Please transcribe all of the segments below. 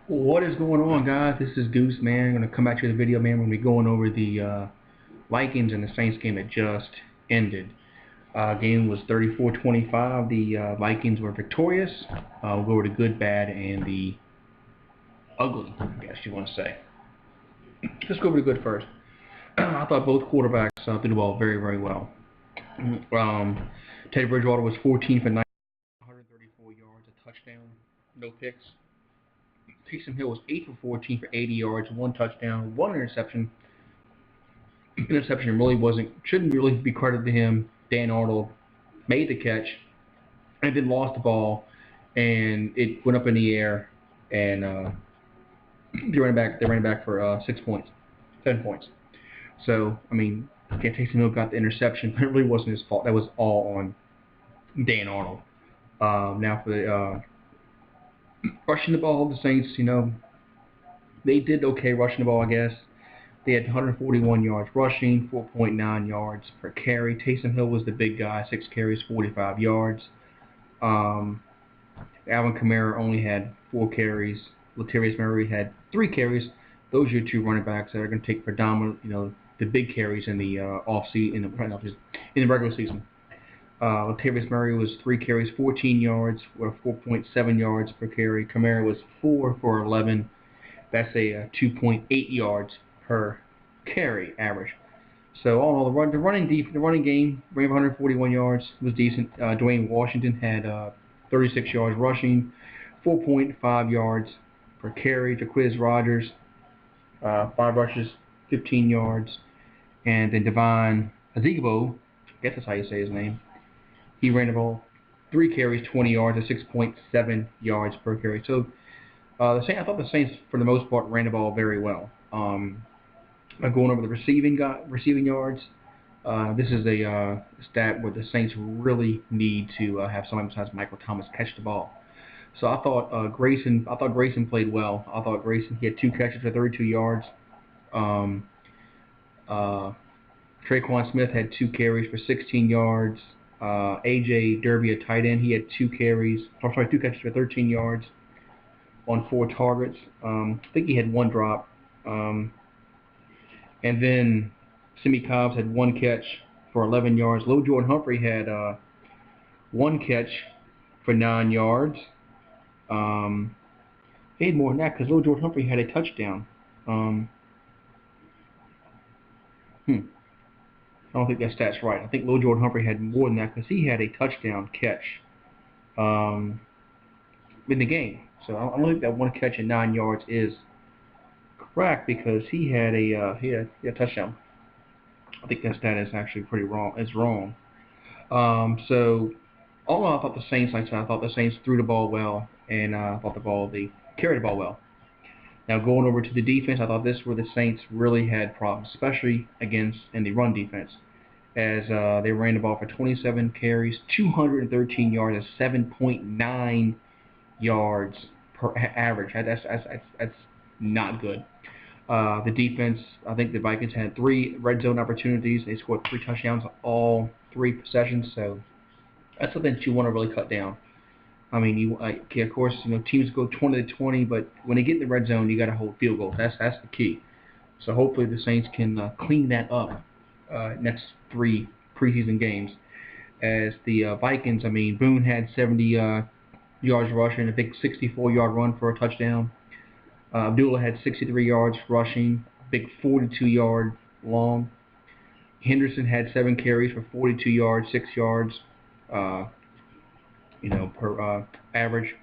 What is going on, guys? This is Goose, man. I'm going to come back to the video, man. We're going to be going over the Vikings and the Saints game that just ended. Game was 34-25. The Vikings were victorious. We'll go over the good, bad, and the ugly, I guess you want to say. Let's go over the good first. I thought both quarterbacks threw the ball very, very well. Teddy Bridgewater was 14 for 9, 134 yards, a touchdown, no picks. Taysom Hill was 8 for 14 for 80 yards, 1 touchdown, 1 interception. Interception shouldn't really be credited to him. Dan Arnold made the catch and then lost the ball, and it went up in the air, and they ran it back for 6 points, 7 points. So I mean, Taysom Hill got the interception, but it really wasn't his fault. That was all on Dan Arnold. Now for the rushing the ball, the Saints, they did okay rushing the ball, I guess. They had 141 yards rushing, 4.9 yards per carry. Taysom Hill was the big guy, 6 carries, 45 yards. Alvin Kamara only had 4 carries. Latavius Murray had 3 carries. Those are your 2 running backs that are going to take predominant, the big carries in the in the regular season. Latavius Murray was 3 carries, 14 yards, or 4.7 yards per carry. Kamara was 4 for 11. That's a 2.8 yards per carry average. So all in all, the running game, ran 141 yards, was decent. Dwayne Washington had 36 yards rushing, 4.5 yards per carry. Jaquiz Rogers, 5 rushes, 15 yards. And then Devon Azigbo, I guess that's how you say his name, he ran the ball 3 carries, 20 yards, at 6.7 yards per carry. So I thought the Saints, for the most part, ran the ball very well. Going over the receiving yards, this is a stat where the Saints really need to have somebody besides Michael Thomas catch the ball. So I thought Grayson played well. I thought Grayson, he had 2 catches for 32 yards. Traquan Smith had 2 carries for 16 yards. AJ Derby, a tight end, he had 2 catches for 13 yards on 4 targets. I think he had 1 drop. And then Simi Cobbs had 1 catch for 11 yards. Lil Jordan Humphrey had 1 catch for 9 yards. He had more than that because Lil Jordan Humphrey had a touchdown. I don't think that stat's right. I think Lil Jordan Humphrey had more than that because he had a touchdown catch in the game. So I don't think that 1 catch and 9 yards is correct because he had a touchdown. I think that stat is actually wrong. So all in all, I thought the Saints, like I said, I thought the Saints threw the ball well, and I thought they carried the ball well. Now going over to the defense, I thought this is where the Saints really had problems, especially in the run defense, as they ran the ball for 27 carries, 213 yards, at 7.9 yards per average. That's not good. The defense, I think the Vikings had 3 red zone opportunities. They scored 3 touchdowns on all 3 possessions, so that's something that you want to really cut down. I mean, of course, teams go 20-20, but when they get in the red zone, you got to hold field goals. That's the key. So hopefully the Saints can clean that up next 3 preseason games. As the Vikings, I mean, Boone had 70 yards rushing, a big 64-yard run for a touchdown. Abdullah had 63 yards rushing, big 42-yard long. Henderson had 7 carries for 42 yards, 6 yards. Per average,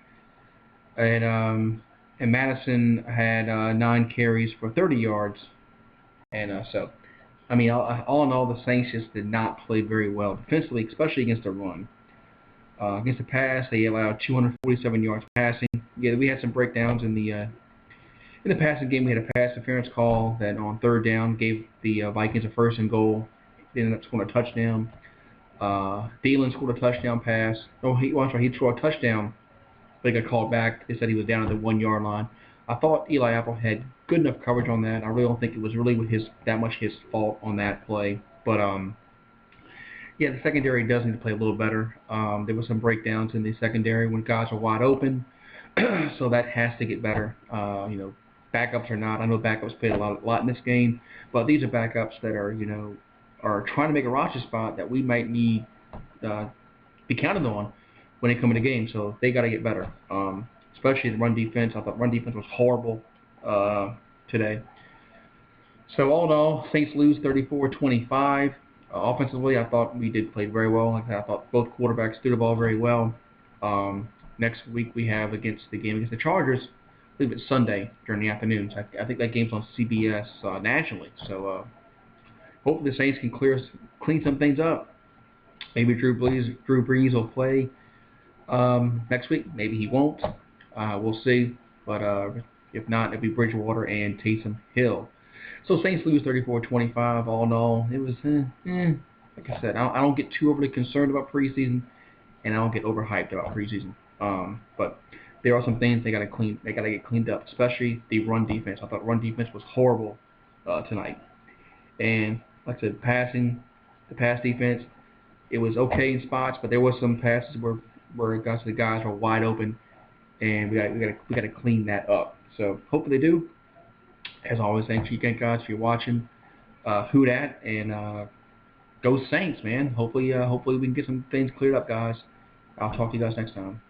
and Madison had 9 carries for 30 yards, and so, I mean, all in all, the Saints just did not play very well defensively, especially against the run. Against the pass, they allowed 247 yards passing. Yeah, we had some breakdowns in the passing game. We had a pass interference call that on 3rd down gave the Vikings a 1st and goal. They ended up scoring a touchdown. Thielen scored a touchdown pass. He scored a touchdown, but he got called back. They said he was down at the 1-yard line. I thought Eli Apple had good enough coverage on that. I really don't think it was really that much his fault on that play. But yeah, the secondary does need to play a little better. There were some breakdowns in the secondary when guys were wide open. So that has to get better. Backups or not, I know backups played a lot in this game, but these are backups that are trying to make a roster spot that we might need be counted on when they come in the game. So they got to get better, especially the run defense. I thought run defense was horrible today. So all in all, Saints lose 34-25. Offensively, I thought we did play very well. I thought both quarterbacks threw the ball very well. Next week we have the game against the Chargers. I believe it's Sunday during the afternoons. I think that game's on CBS nationally. So hopefully the Saints can clean some things up. Maybe Drew Brees will play next week. Maybe he won't. We'll see. But if not, it'll be Bridgewater and Taysom Hill. So Saints lose 34-25. All in all, it was like I said, I don't get too overly concerned about preseason, and I don't get overhyped about preseason. But there are some things they gotta clean. They gotta get cleaned up, especially the run defense. I thought run defense was horrible tonight. And like I said, the pass defense, it was okay in spots, but there was some passes where the guys were wide open, and we gotta clean that up. So hopefully they do. As always, thank you again, guys, for watching. Who dat and go Saints, man. Hopefully we can get some things cleared up, guys. I'll talk to you guys next time.